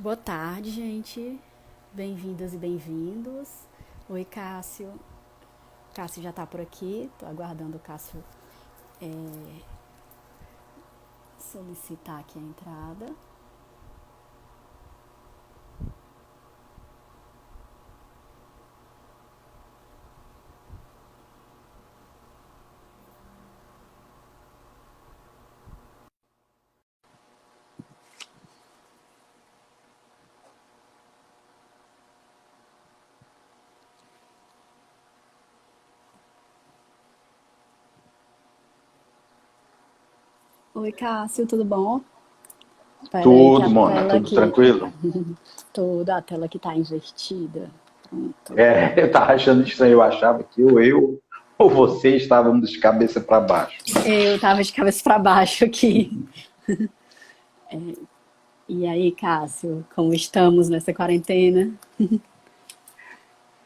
Boa tarde, gente. Bem-vindas e bem-vindos. Oi, Cássio. Cássio já tá por aqui. Tô aguardando o Cássio solicitar aqui a entrada. Oi, Cássio, tudo bom? Pera aí que a Tudo, Mona, tela tudo aqui, tranquilo? toda a tela aqui tá invertida. Pronto. Eu tava achando estranho, eu achava que eu ou você estávamos de cabeça para baixo. Eu tava de cabeça para baixo aqui. E aí, Cássio, como estamos nessa quarentena?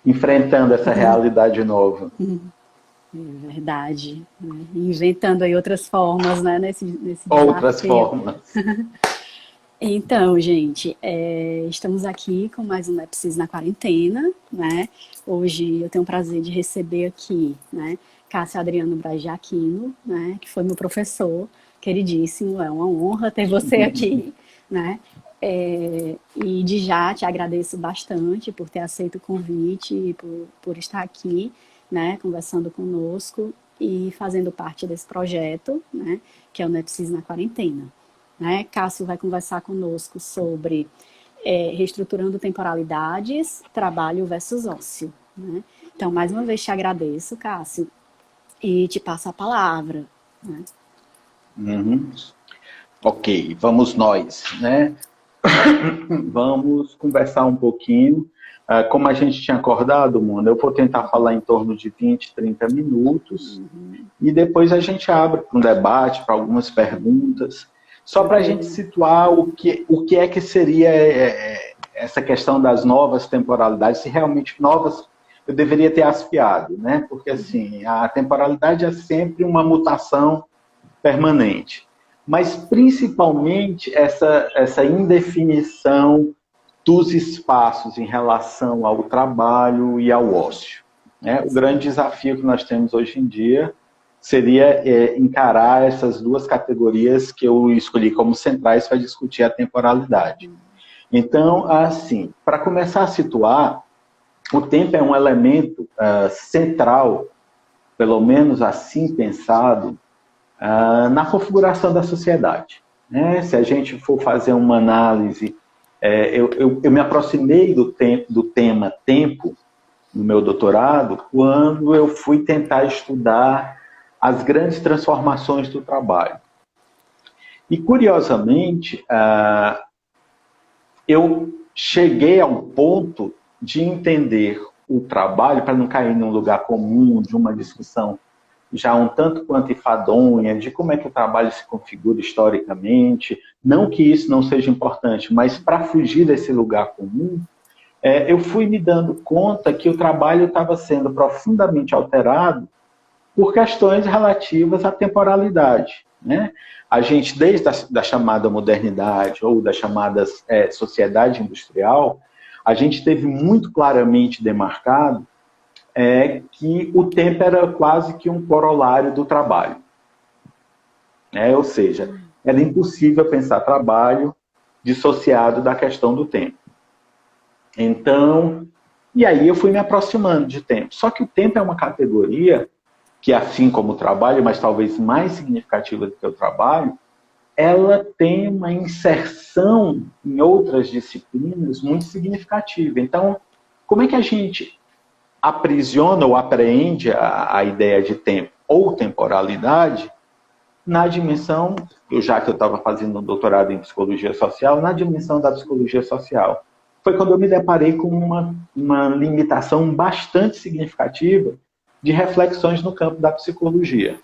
Enfrentando essa realidade nova. É verdade, né? Inventando aí outras formas, né, nesse Outras desafio. formas. Então, gente, estamos aqui com mais um Nepsis na quarentena, né? Hoje eu tenho o prazer de receber aqui, né, Cássio Adriano Braz de Aquino, né, que foi meu professor, queridíssimo, é uma honra ter você aqui, né? E de já te agradeço bastante por ter aceito o convite, e por estar aqui, né, conversando conosco e fazendo parte desse projeto, né, que é o Nepsis na quarentena. Né? Cássio vai conversar conosco sobre reestruturando temporalidades, trabalho versus ócio. Né? Então, mais uma vez te agradeço, Cássio, e te passo a palavra. Né? Uhum. Ok, vamos nós, né? Vamos conversar um pouquinho. Como a gente tinha acordado, Mona, eu vou tentar falar em torno de 20, 30 minutos. E depois a gente abre para um debate, para algumas perguntas, só para a gente Tranquilo. situar o que é que seria essa questão das novas temporalidades, se realmente novas, eu deveria ter aspiado, né? Porque assim, a temporalidade é sempre uma mutação permanente, mas principalmente essa indefinição dos espaços em relação ao trabalho e ao ócio. Né? O grande desafio que nós temos hoje em dia seria encarar essas duas categorias que eu escolhi como centrais para discutir a temporalidade. Então, assim, para começar a situar, o tempo é um elemento central, pelo menos assim pensado, na configuração da sociedade. Né? Se a gente for fazer uma análise, eu me aproximei do tema tempo no meu doutorado quando eu fui tentar estudar as grandes transformações do trabalho. E, curiosamente, eu cheguei a um ponto de entender o trabalho, para não cair num lugar comum de uma discussão já um tanto quanto enfadonha, de como é que o trabalho se configura historicamente, não que isso não seja importante, mas para fugir desse lugar comum, eu fui me dando conta que o trabalho estava sendo profundamente alterado por questões relativas à temporalidade. Né? A gente, desde a chamada modernidade ou da chamada sociedade industrial, a gente teve muito claramente demarcado que o tempo era quase que um corolário do trabalho. Ou seja, era impossível pensar trabalho dissociado da questão do tempo. Então, e aí eu fui me aproximando de tempo. Só que o tempo é uma categoria que, assim como o trabalho, mas talvez mais significativa do que o trabalho, ela tem uma inserção em outras disciplinas muito significativa. Então, como é que a gente aprisiona ou apreende a ideia de tempo ou temporalidade na dimensão, já que eu estava fazendo um doutorado em psicologia social, na dimensão da psicologia social? Foi quando eu me deparei com uma limitação bastante significativa de reflexões no campo da psicologia.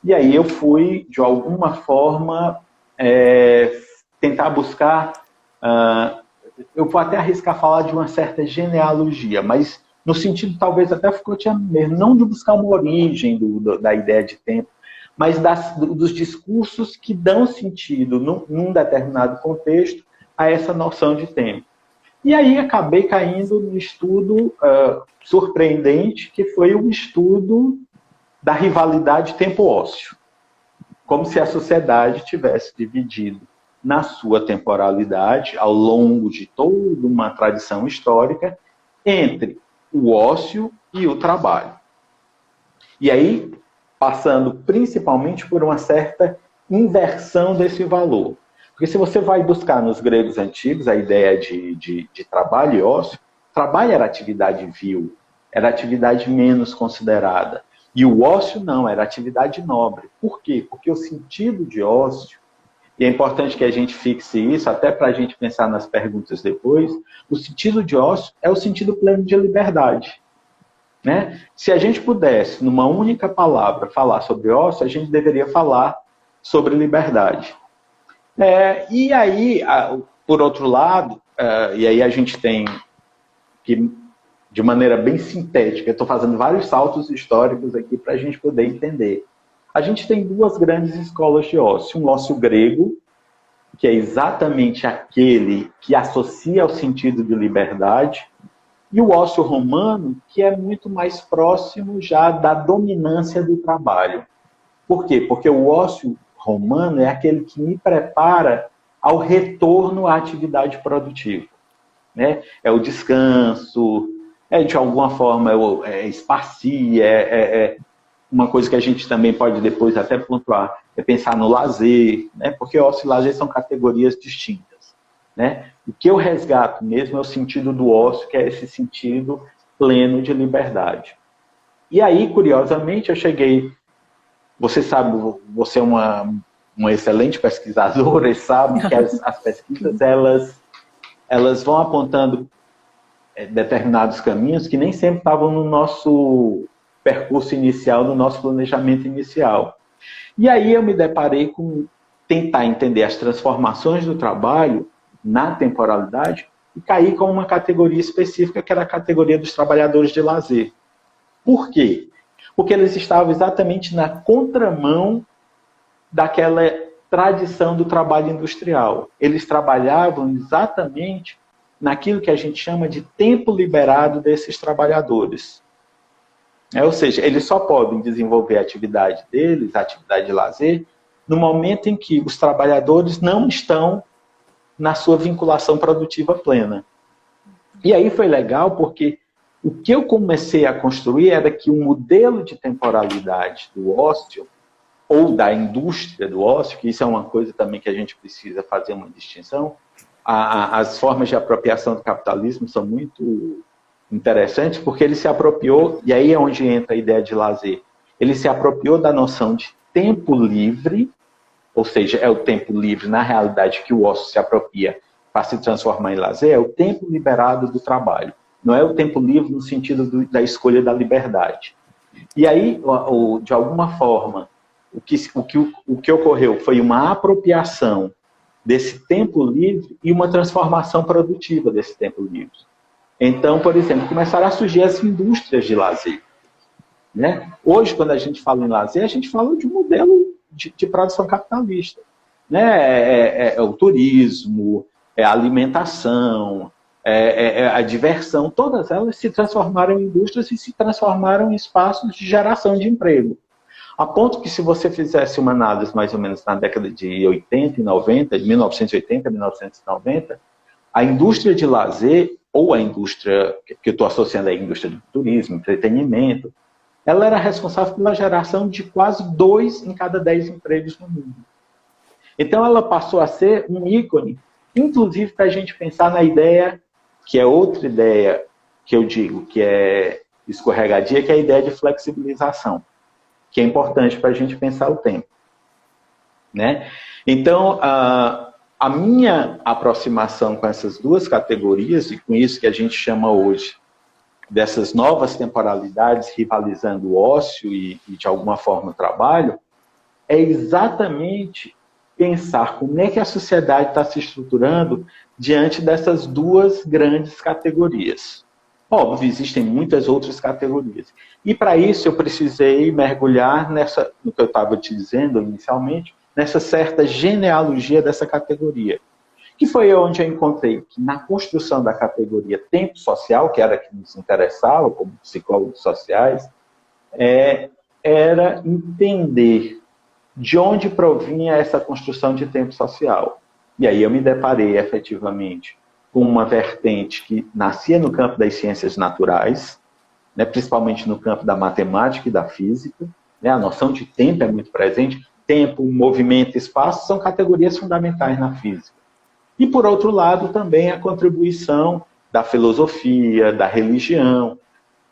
E aí eu fui, de alguma forma, tentar buscar, eu vou até arriscar falar de uma certa genealogia, mas no sentido talvez até Foucaultiano mesmo, não de buscar uma origem da ideia de tempo, mas dos discursos que dão sentido num determinado contexto a essa noção de tempo. E aí acabei caindo no estudo surpreendente, que foi o estudo da rivalidade tempo-ócio. Como se a sociedade tivesse dividido na sua temporalidade, ao longo de toda uma tradição histórica, entre o ócio e o trabalho. E aí, passando principalmente por uma certa inversão desse valor. Porque se você vai buscar nos gregos antigos a ideia de trabalho e ócio, trabalho era atividade vil, era atividade menos considerada. E o ócio não, era atividade nobre. Por quê? Porque o sentido de ócio, e é importante que a gente fixe isso, até para a gente pensar nas perguntas depois, o sentido de ócio é o sentido pleno de liberdade. Né? Se a gente pudesse, numa única palavra, falar sobre ócio, a gente deveria falar sobre liberdade. E aí, por outro lado, e aí a gente tem que, de maneira bem sintética, eu estou fazendo vários saltos históricos aqui para a gente poder entender. A gente tem duas grandes escolas de ócio. Um ócio grego, que é exatamente aquele que associa ao sentido de liberdade, e o ócio romano, que é muito mais próximo já da dominância do trabalho. Por quê? Porque o ócio romano é aquele que me prepara ao retorno à atividade produtiva. Né? É o descanso, de alguma forma esparcia, uma coisa que a gente também pode depois até pontuar, é pensar no lazer, né? Porque ócio e lazer são categorias distintas. Né? O que eu resgato mesmo é o sentido do ócio, que é esse sentido pleno de liberdade. E aí, curiosamente, eu cheguei... Você sabe, você é uma excelente pesquisadora e sabe que as pesquisas elas vão apontando determinados caminhos que nem sempre estavam no nosso percurso inicial, no nosso planejamento inicial. E aí eu me deparei com tentar entender as transformações do trabalho na temporalidade e caí com uma categoria específica, que era a categoria dos trabalhadores de lazer. Por quê? Porque eles estavam exatamente na contramão daquela tradição do trabalho industrial. Eles trabalhavam exatamente naquilo que a gente chama de tempo liberado desses trabalhadores. Ou seja, eles só podem desenvolver a atividade deles, a atividade de lazer, no momento em que os trabalhadores não estão na sua vinculação produtiva plena. E aí foi legal porque o que eu comecei a construir era que o modelo de temporalidade do ócio, ou da indústria do ócio, que isso é uma coisa também que a gente precisa fazer uma distinção, as formas de apropriação do capitalismo são muito interessantes, porque ele se apropriou, e aí é onde entra a ideia de lazer, ele se apropriou da noção de tempo livre, ou seja, é o tempo livre, na realidade, que o ócio se apropria para se transformar em lazer, é o tempo liberado do trabalho. Não é o tempo livre no sentido da escolha da liberdade. E aí, de alguma forma, o que ocorreu foi uma apropriação desse tempo livre e uma transformação produtiva desse tempo livre. Então, por exemplo, começaram a surgir as indústrias de lazer. Né? Hoje, quando a gente fala em lazer, a gente fala de um modelo de produção capitalista. Né? É o turismo, é a alimentação, é a diversão, todas elas se transformaram em indústrias e se transformaram em espaços de geração de emprego. A ponto que, se você fizesse uma análise mais ou menos na década de 80 e 90, de 1980 a 1990, a indústria de lazer, ou a indústria, que eu estou associando à indústria do turismo, entretenimento, ela era responsável pela geração de quase 2 em cada 10 empregos no mundo. Então, ela passou a ser um ícone, inclusive para a gente pensar na ideia, que é outra ideia que eu digo, que é escorregadia, que é a ideia de flexibilização, que é importante para a gente pensar o tempo. Né? Então, a minha aproximação com essas duas categorias, e com isso que a gente chama hoje dessas novas temporalidades rivalizando o ócio e de alguma forma, o trabalho, é exatamente pensar como é que a sociedade está se estruturando diante dessas duas grandes categorias. Óbvio, existem muitas outras categorias. E para isso eu precisei mergulhar no que eu estava te dizendo inicialmente, nessa certa genealogia dessa categoria. Que foi onde eu encontrei que na construção da categoria tempo social, que era a que nos interessava como psicólogos sociais, era entender de onde provinha essa construção de tempo social. E aí eu me deparei efetivamente com uma vertente que nascia no campo das ciências naturais, né, principalmente no campo da matemática e da física, né, a noção de tempo é muito presente. Tempo, movimento, espaço são categorias fundamentais na física. E, por outro lado, também a contribuição da filosofia, da religião,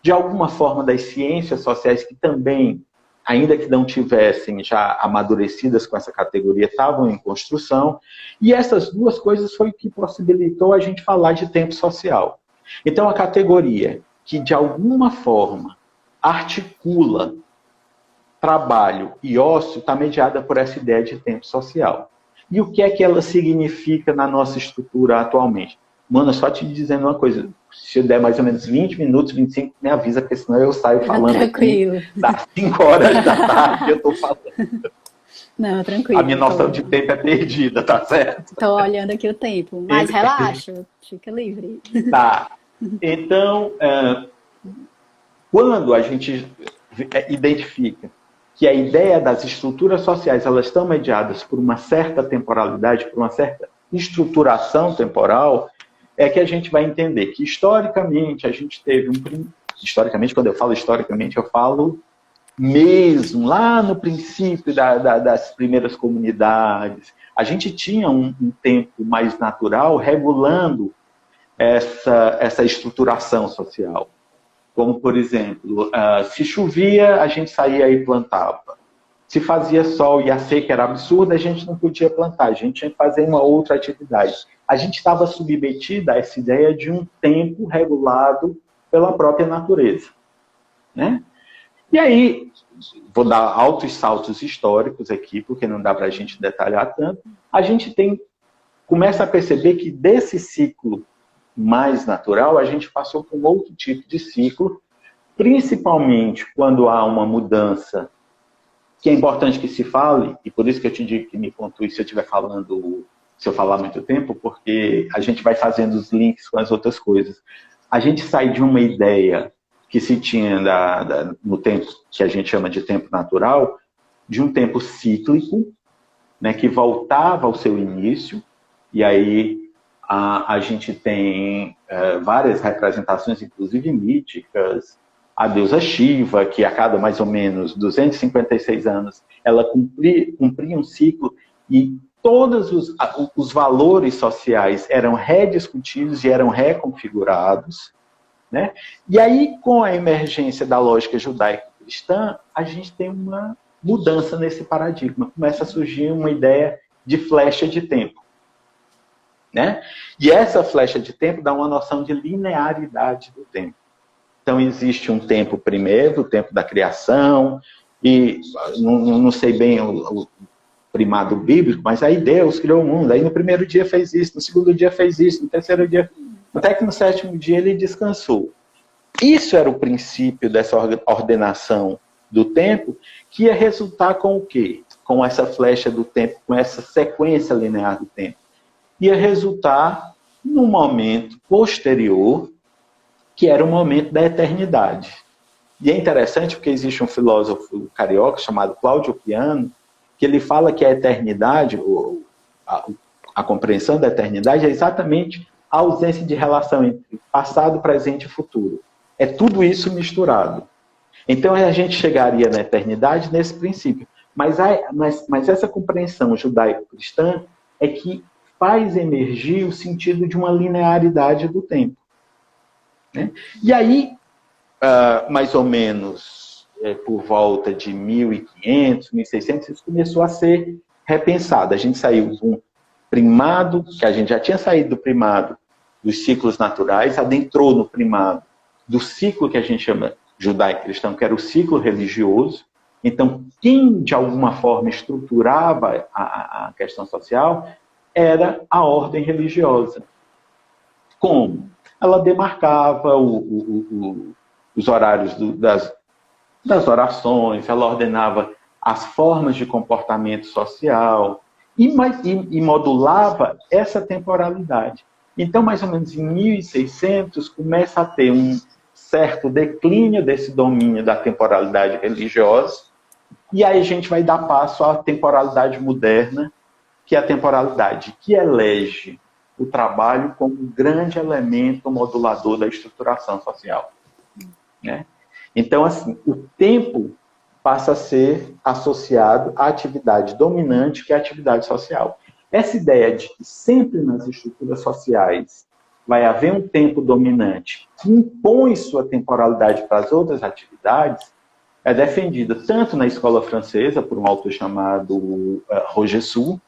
de alguma forma das ciências sociais que também, ainda que não tivessem já amadurecidas com essa categoria, estavam em construção. E essas duas coisas foi o que possibilitou a gente falar de tempo social. Então, a categoria que, de alguma forma, articula trabalho e ócio está mediada por essa ideia de tempo social. E o que é que ela significa na nossa estrutura atualmente? Mano, só te dizendo uma coisa, se eu der mais ou menos 20 minutos, 25, me avisa, porque senão eu saio falando tranquilo. Aqui, das 5 horas da tarde eu estou falando. Não, tranquilo. A minha noção de tempo é perdida, tá certo? Estou olhando aqui o tempo, mas relaxa, fica livre. Tá. Então, quando a gente identifica que a ideia das estruturas sociais elas estão mediadas por uma certa temporalidade, por uma certa estruturação temporal, é que a gente vai entender que, historicamente, a gente teve historicamente, quando eu falo historicamente, eu falo mesmo lá no princípio das primeiras comunidades. A gente tinha um tempo mais natural regulando essa estruturação social. Como, por exemplo, se chovia, a gente saía e plantava. Se fazia sol e a seca era absurda, a gente não podia plantar, a gente tinha que fazer uma outra atividade. A gente estava submetida a essa ideia de um tempo regulado pela própria natureza, né? E aí, vou dar altos saltos históricos aqui, porque não dá para a gente detalhar tanto. A gente começa a perceber que desse ciclo mais natural, a gente passou por um outro tipo de ciclo, principalmente quando há uma mudança, que é importante que se fale, e por isso que eu te digo que me pontue se eu estiver falando, se eu falar muito tempo, porque a gente vai fazendo os links com as outras coisas. A gente sai de uma ideia que se tinha no tempo que a gente chama de tempo natural, de um tempo cíclico, né, que voltava ao seu início, e aí a gente tem várias representações, inclusive míticas. A deusa Shiva, que a cada mais ou menos 256 anos, ela cumpria um ciclo e todos os valores sociais eram rediscutidos e eram reconfigurados, né? E aí, com a emergência da lógica judaico-cristã, a gente tem uma mudança nesse paradigma. Começa a surgir uma ideia de flecha de tempo, né? E essa flecha de tempo dá uma noção de linearidade do tempo. Então, existe um tempo primeiro, o tempo da criação, e não sei bem o primado bíblico, mas aí Deus criou o mundo, aí no primeiro dia fez isso, no segundo dia fez isso, no terceiro dia, até que no sétimo dia ele descansou. Isso era o princípio dessa ordenação do tempo, que ia resultar com o quê? Com essa flecha do tempo, com essa sequência linear do tempo. Ia resultar num momento posterior, que era o momento da eternidade. E é interessante porque existe um filósofo carioca chamado Cláudio Piano, que ele fala que a eternidade, a compreensão da eternidade é exatamente a ausência de relação entre passado, presente e futuro. É tudo isso misturado. Então a gente chegaria na eternidade nesse princípio. Mas essa compreensão judaico-cristã é que faz emergir o sentido de uma linearidade do tempo, né? E aí, mais ou menos por volta de 1500, 1600, isso começou a ser repensado. A gente saiu de um primado, que a gente já tinha saído do primado dos ciclos naturais, adentrou no primado do ciclo que a gente chama judaico-cristão, que era o ciclo religioso. Então, quem de alguma forma estruturava a questão social era a ordem religiosa. Como? Ela demarcava os horários das orações, ela ordenava as formas de comportamento social, e modulava essa temporalidade. Então, mais ou menos em 1600, começa a ter um certo declínio desse domínio da temporalidade religiosa, e aí a gente vai dar passo à temporalidade moderna, que é a temporalidade que elege o trabalho como um grande elemento modulador da estruturação social. Né? Então, assim, o tempo passa a ser associado à atividade dominante, que é a atividade social. Essa ideia de que sempre nas estruturas sociais vai haver um tempo dominante que impõe sua temporalidade para as outras atividades, é defendida tanto na escola francesa, por um autor chamado Roger Sue,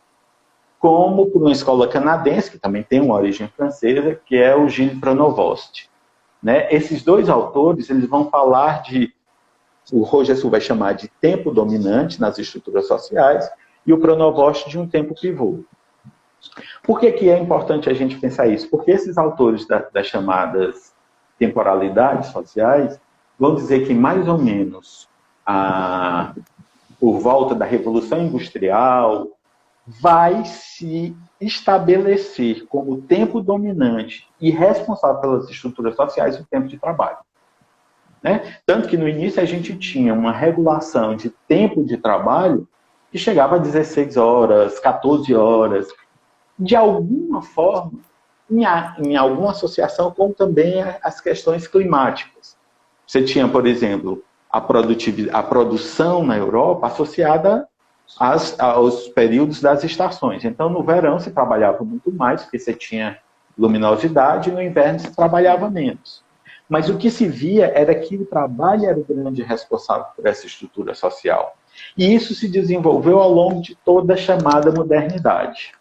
como por uma escola canadense, que também tem uma origem francesa, que é o Gilles Pronovost. Né? Esses dois autores, eles vão falar o Roger Sue vai chamar de tempo dominante nas estruturas sociais, e o Pronovost de um tempo pivô. Por que é importante a gente pensar isso? Porque esses autores das chamadas temporalidades sociais vão dizer que mais ou menos por volta da Revolução Industrial, vai se estabelecer como tempo dominante e responsável pelas estruturas sociais o tempo de trabalho. Né? Tanto que no início a gente tinha uma regulação de tempo de trabalho que chegava a 16 horas, 14 horas, de alguma forma, em alguma associação com também as questões climáticas. Você tinha, por exemplo, a produção na Europa associada aos períodos das estações. Então, no verão se trabalhava muito mais, porque você tinha luminosidade, e no inverno se trabalhava menos. Mas o que se via era que o trabalho era o grande responsável por essa estrutura social. E isso se desenvolveu ao longo de toda a chamada modernidade.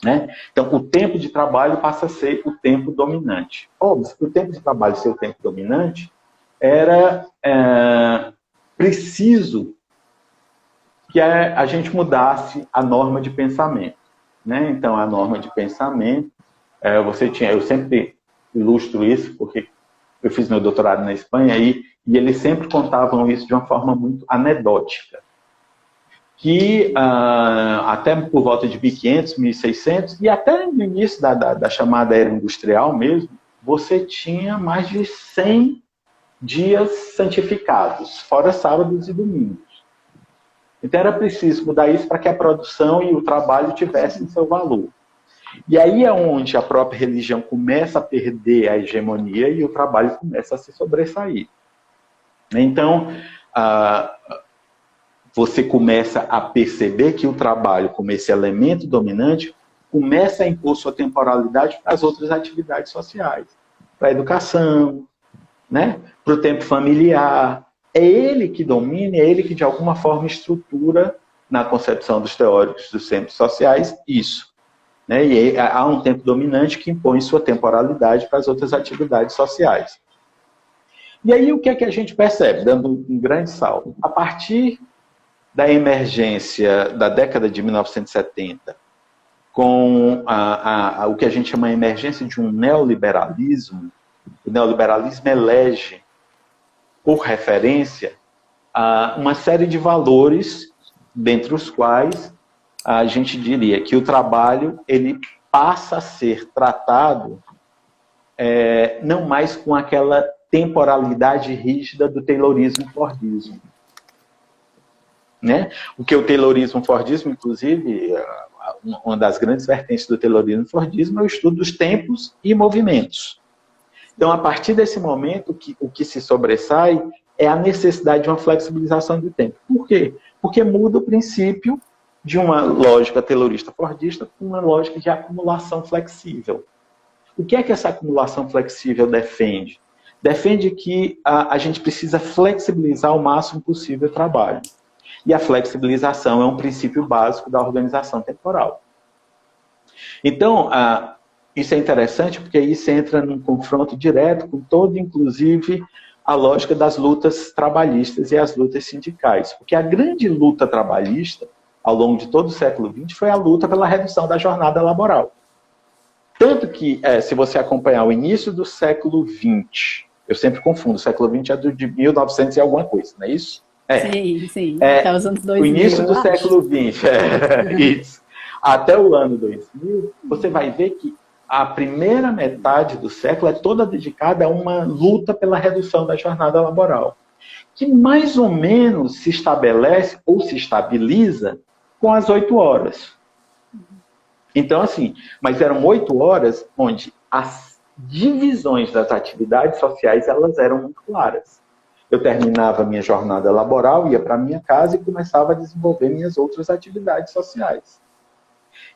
Né? Então, o tempo de trabalho passa a ser o tempo dominante. Óbvio que o tempo de trabalho ser o tempo dominante era preciso que a gente mudasse a norma de pensamento. Né? Então, a norma de pensamento, eu sempre ilustro isso, porque eu fiz meu doutorado na Espanha e eles sempre contavam isso de uma forma muito anedótica. Que até por volta de 1500, 1600, e até no início da chamada era industrial mesmo, você tinha mais de 100 dias santificados, fora sábados e domingos. Então era preciso mudar isso para que a produção e o trabalho tivessem seu valor. E aí é onde a própria religião começa a perder a hegemonia e o trabalho começa a se sobressair. Então, você começa a perceber que o trabalho, como esse elemento dominante, começa a impor sua temporalidade para as outras atividades sociais. Para a educação, né? Para o tempo familiar. É ele que domina, é ele que de alguma forma estrutura, na concepção dos teóricos dos centros sociais, isso. Né? E aí, há um tempo dominante que impõe sua temporalidade para as outras atividades sociais. E aí o que é que a gente percebe, dando um grande salto? A partir da emergência da década de 1970, com o que a gente chama de emergência de um neoliberalismo, o neoliberalismo elege, por referência, uma série de valores, dentre os quais a gente diria que o trabalho ele passa a ser tratado não mais com aquela temporalidade rígida do Taylorismo-Fordismo. Né? O que o Taylorismo-Fordismo, inclusive, uma das grandes vertentes do Taylorismo-Fordismo é o estudo dos tempos e movimentos. Então, a partir desse momento, o que se sobressai é a necessidade de uma flexibilização do tempo. Por quê? Porque muda o princípio de uma lógica taylorista-fordista para uma lógica de acumulação flexível. O que é que essa acumulação flexível defende? Defende que a gente precisa flexibilizar o máximo possível o trabalho. E a flexibilização é um princípio básico da organização temporal. Então, isso é interessante porque isso entra num confronto direto com todo, inclusive, a lógica das lutas trabalhistas e as lutas sindicais. Porque a grande luta trabalhista, ao longo de todo o século XX, foi a luta pela redução da jornada laboral. Tanto que, se você acompanhar o início do século XX, eu sempre confundo, o século XX é de 1900 e alguma coisa, não é isso? Sim, sim, até os anos O 2000, início eu do acho. século XX, isso. Até o ano 2000, você vai ver que a primeira metade do século é toda dedicada a uma luta pela redução da jornada laboral, que mais ou menos se estabelece ou se estabiliza com as 8 horas. Então, assim, mas eram 8 horas onde as divisões das atividades sociais elas eram muito claras. Eu terminava a minha jornada laboral, ia para minha casa e começava a desenvolver minhas outras atividades sociais.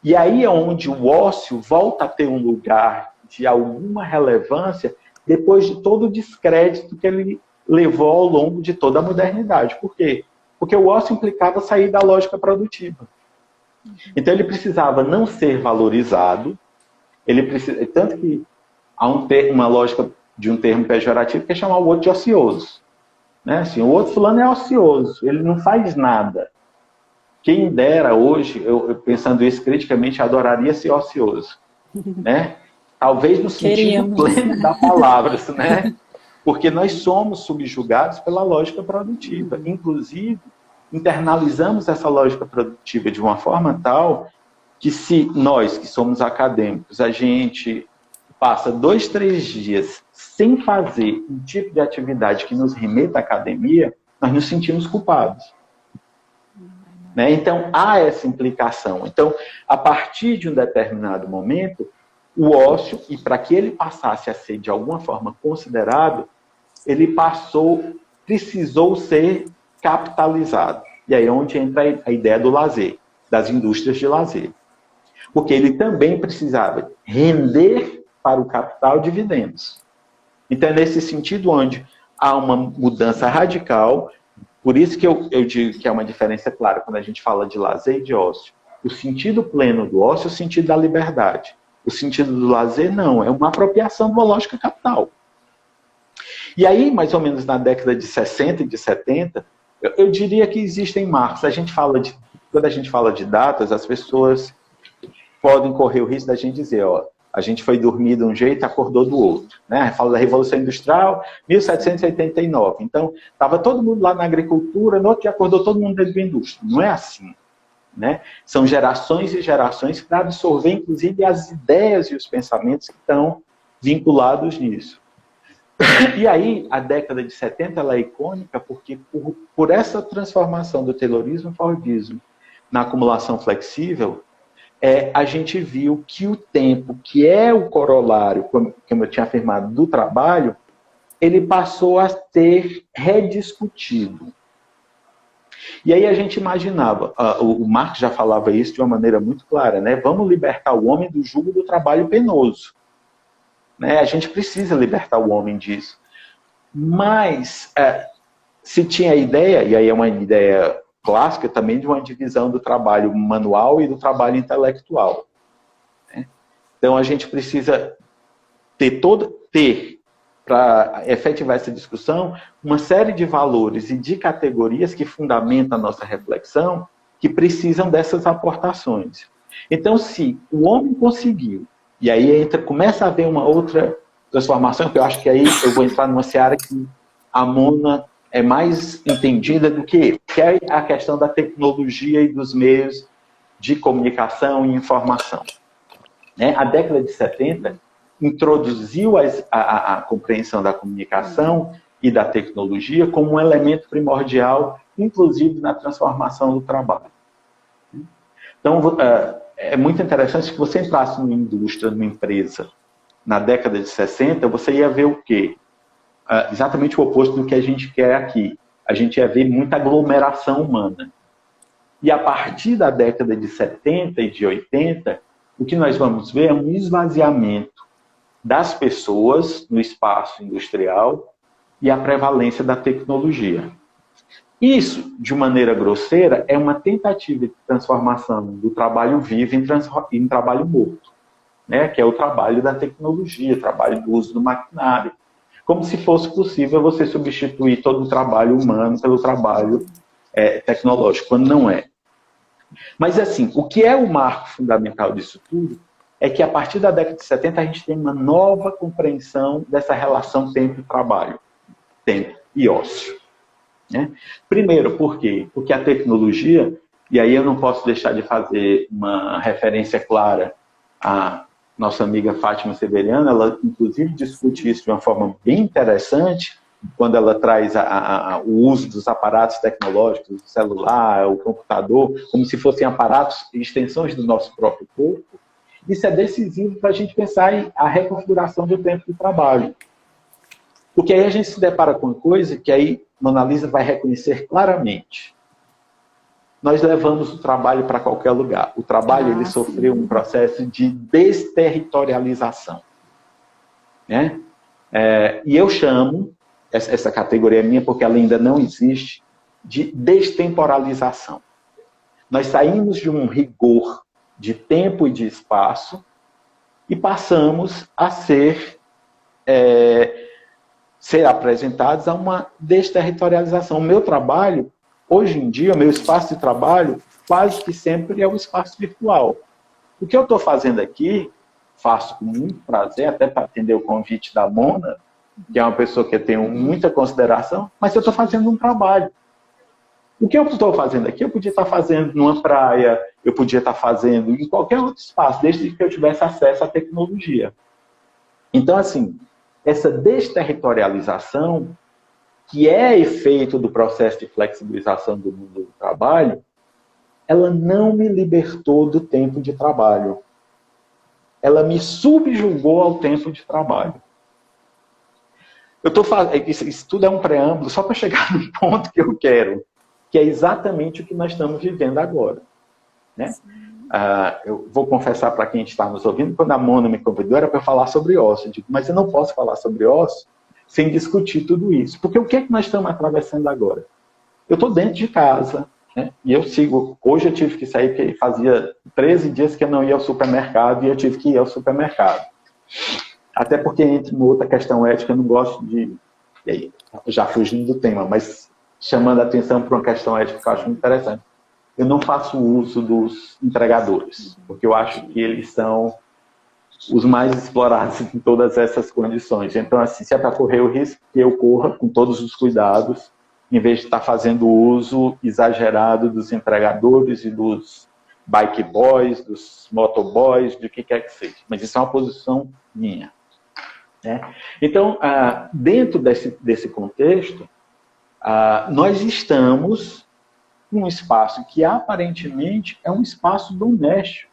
E aí é onde o ócio volta a ter um lugar de alguma relevância depois de todo o descrédito que ele levou ao longo de toda a modernidade. Por quê? Porque o ócio implicava sair da lógica produtiva. Então ele precisava não ser valorizado, tanto que há uma lógica de um termo pejorativo que é chamar o outro de ocioso. Né? Assim, o outro fulano é ocioso, ele não faz nada. Quem dera hoje, eu pensando isso criticamente, adoraria ser ocioso. Né? Talvez no sentido Queríamos. pleno da palavra, né? Porque nós somos subjugados pela lógica produtiva. Inclusive, internalizamos essa lógica produtiva de uma forma tal que se nós, que somos acadêmicos, a gente passa 2, 3 dias sem fazer um tipo de atividade que nos remeta à academia, nós nos sentimos culpados. Né? Então, há essa implicação. Então, a partir de um determinado momento, o ócio, e para que ele passasse a ser de alguma forma considerado, ele precisou ser capitalizado. E aí é onde entra a ideia do lazer, das indústrias de lazer. Porque ele também precisava render para o capital dividendos. Então, é nesse sentido onde há uma mudança radical, por isso que eu digo que é uma diferença clara quando a gente fala de lazer e de ócio. O sentido pleno do ócio é o sentido da liberdade. O sentido do lazer, não, é uma apropriação de uma lógica capital. E aí, mais ou menos na década de 60 e de 70, eu diria que existem marcos. Quando a gente fala de datas, as pessoas podem correr o risco da gente dizer, ó, a gente foi dormir de um jeito e acordou do outro. Né? Fala da Revolução Industrial, 1789. Então, estava todo mundo lá na agricultura, no outro dia acordou todo mundo dentro da indústria. Não é assim. Né? São gerações e gerações para absorver, inclusive, as ideias e os pensamentos que estão vinculados nisso. E aí, a década de 70 ela é icônica porque, por essa transformação do Taylorismo e Fordismo na acumulação flexível, a gente viu que o tempo, que é o corolário, como eu tinha afirmado, do trabalho, ele passou a ser rediscutido. E aí a gente imaginava, o Marx já falava isso de uma maneira muito clara, né? Vamos libertar o homem do jugo do trabalho penoso. Né? A gente precisa libertar o homem disso. Mas se tinha a ideia, e aí é uma ideia clássica também, de uma divisão do trabalho manual e do trabalho intelectual. Né? Então a gente precisa ter para efetivar essa discussão, uma série de valores e de categorias que fundamentam a nossa reflexão, que precisam dessas aportações. Então, se o homem conseguiu, e aí começa a haver uma outra transformação, que eu acho que aí eu vou entrar numa seara que a Mona é mais entendida do que é a questão da tecnologia e dos meios de comunicação e informação. Né? A década de 70 introduziu a compreensão da comunicação e da tecnologia como um elemento primordial, inclusive na transformação do trabalho. Então, é muito interessante que você entrasse numa indústria, numa empresa, na década de 60, você ia ver o quê? Exatamente o oposto do que a gente quer aqui. A gente ia ver muita aglomeração humana. E a partir da década de 70 e de 80, o que nós vamos ver é um esvaziamento das pessoas no espaço industrial e a prevalência da tecnologia. Isso, de maneira grosseira, é uma tentativa de transformação do trabalho vivo em trabalho morto, né? Que é o trabalho da tecnologia, o trabalho do uso do maquinário. Como se fosse possível você substituir todo o trabalho humano pelo trabalho tecnológico, quando não é. Mas, assim, o que é o marco fundamental disso tudo é que, a partir da década de 70, a gente tem uma nova compreensão dessa relação tempo e trabalho, tempo e ócio. né? Primeiro, por quê? Porque a tecnologia, e aí eu não posso deixar de fazer uma referência clara à nossa amiga Fátima Severiano, ela inclusive discute isso de uma forma bem interessante, quando ela traz o uso dos aparatos tecnológicos, o celular, o computador, como se fossem aparatos e extensões do nosso próprio corpo. Isso é decisivo para a gente pensar em a reconfiguração do tempo de trabalho. Porque aí a gente se depara com uma coisa que aí Mona Lisa vai reconhecer claramente. Nós levamos o trabalho para qualquer lugar. O trabalho ele sofreu um processo de desterritorialização, né? E eu chamo, essa categoria é minha porque ela ainda não existe, de destemporalização. Nós saímos de um rigor de tempo e de espaço e passamos a ser apresentados a uma desterritorialização. O meu trabalho, hoje em dia, o meu espaço de trabalho, quase que sempre é um espaço virtual. O que eu estou fazendo aqui, faço com muito prazer, até para atender o convite da Mona, que é uma pessoa que eu tenho muita consideração, mas eu estou fazendo um trabalho. O que eu estou fazendo aqui, eu podia estar fazendo numa praia, eu podia estar fazendo em qualquer outro espaço, desde que eu tivesse acesso à tecnologia. Então, assim, essa desterritorialização, que é efeito do processo de flexibilização do mundo do trabalho, ela não me libertou do tempo de trabalho. Ela me subjugou ao tempo de trabalho. Isso tudo é um preâmbulo só para chegar no ponto que eu quero, que é exatamente o que nós estamos vivendo agora, né? Eu vou confessar para quem está nos ouvindo, quando a Mona me convidou era para falar sobre ócio. Eu digo, mas eu não posso falar sobre ócio sem discutir tudo isso. Porque o que é que nós estamos atravessando agora? Eu estou dentro de casa, né? E eu sigo. Hoje eu tive que sair porque fazia 13 dias que eu não ia ao supermercado e eu tive que ir ao supermercado. Até porque entra uma outra questão ética, eu não gosto de... Já fugindo do tema, mas chamando a atenção para uma questão ética que eu acho muito interessante. Eu não faço uso dos entregadores, porque eu acho que eles são os mais explorados em todas essas condições. Então, assim, se é para correr o risco, que eu corra com todos os cuidados, em vez de estar fazendo uso exagerado dos entregadores e dos bike boys, dos motoboys, do que quer que seja. Mas isso é uma posição minha, né? Então, dentro desse contexto, nós estamos num espaço que aparentemente é um espaço doméstico,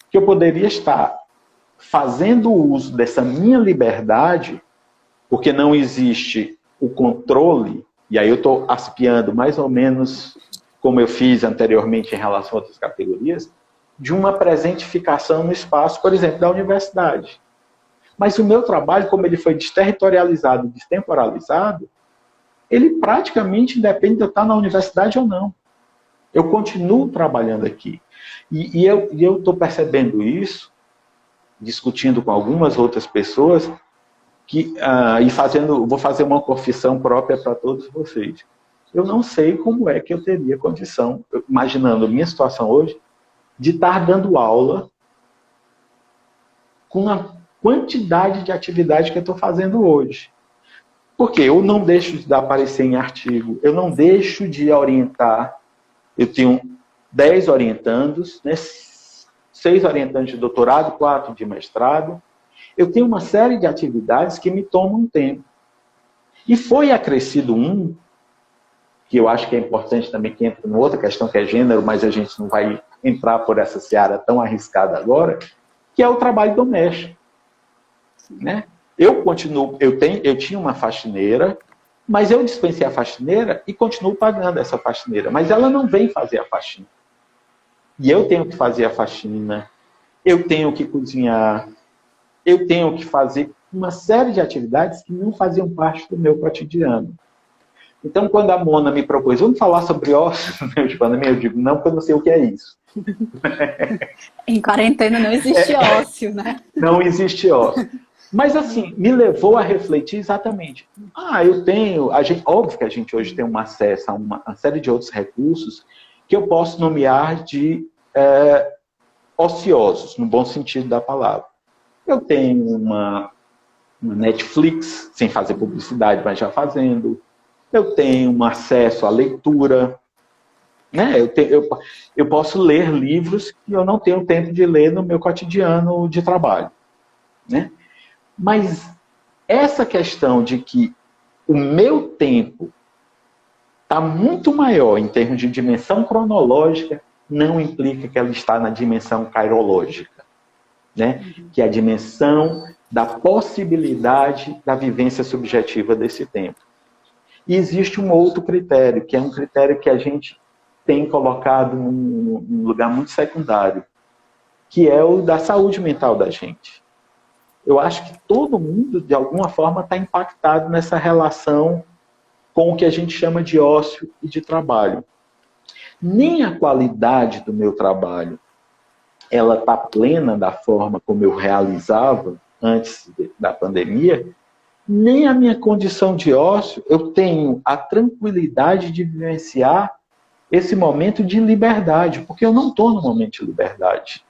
que eu poderia estar fazendo uso dessa minha liberdade, porque não existe o controle, e aí eu estou aspeando mais ou menos como eu fiz anteriormente em relação a outras categorias, de uma presentificação no espaço, por exemplo, da universidade. Mas o meu trabalho, como ele foi desterritorializado, destemporalizado, ele praticamente depende de eu estar na universidade ou não. Eu continuo trabalhando aqui. E eu estou percebendo isso, discutindo com algumas outras pessoas, vou fazer uma confissão própria para todos vocês. Eu não sei como é que eu teria condição, imaginando a minha situação hoje, de estar dando aula com a quantidade de atividade que eu estou fazendo hoje. Porque eu não deixo de aparecer em artigo, eu não deixo de orientar. Eu tenho 10 orientandos, né? 6 orientantes de doutorado, 4 de mestrado. Eu tenho uma série de atividades que me tomam tempo. E foi acrescido que eu acho que é importante também, que entra em outra questão que é gênero, mas a gente não vai entrar por essa seara tão arriscada agora, que é o trabalho doméstico, né? Eu tinha uma faxineira, mas eu dispensei a faxineira e continuo pagando essa faxineira. Mas ela não vem fazer a faxina. E eu tenho que fazer a faxina, eu tenho que cozinhar, eu tenho que fazer uma série de atividades que não faziam parte do meu cotidiano. Então, quando a Mona me propôs, vamos falar sobre ócio no meio de pandemia, eu digo, não, porque eu não sei o que é isso. Em quarentena não existe ócio, né? Não existe ócio. Mas, assim, me levou a refletir exatamente. Óbvio que a gente hoje tem um acesso a uma série de outros recursos que eu posso nomear de ociosos, no bom sentido da palavra. Eu tenho uma Netflix, sem fazer publicidade, mas já fazendo. eu tenho um acesso à leitura, né? Eu posso ler livros que eu não tenho tempo de ler no meu cotidiano de trabalho, né? Mas essa questão de que o meu tempo está muito maior em termos de dimensão cronológica, não implica que ela está na dimensão cairológica, né? Que é a dimensão da possibilidade da vivência subjetiva desse tempo. E existe um outro critério, que é um critério que a gente tem colocado num lugar muito secundário, que é o da saúde mental da gente. Eu acho que todo mundo, de alguma forma, está impactado nessa relação com o que a gente chama de ócio e de trabalho. Nem a qualidade do meu trabalho ela está plena da forma como eu realizava antes da pandemia, nem a minha condição de ócio eu tenho a tranquilidade de vivenciar esse momento de liberdade, porque eu não estou no momento de liberdade.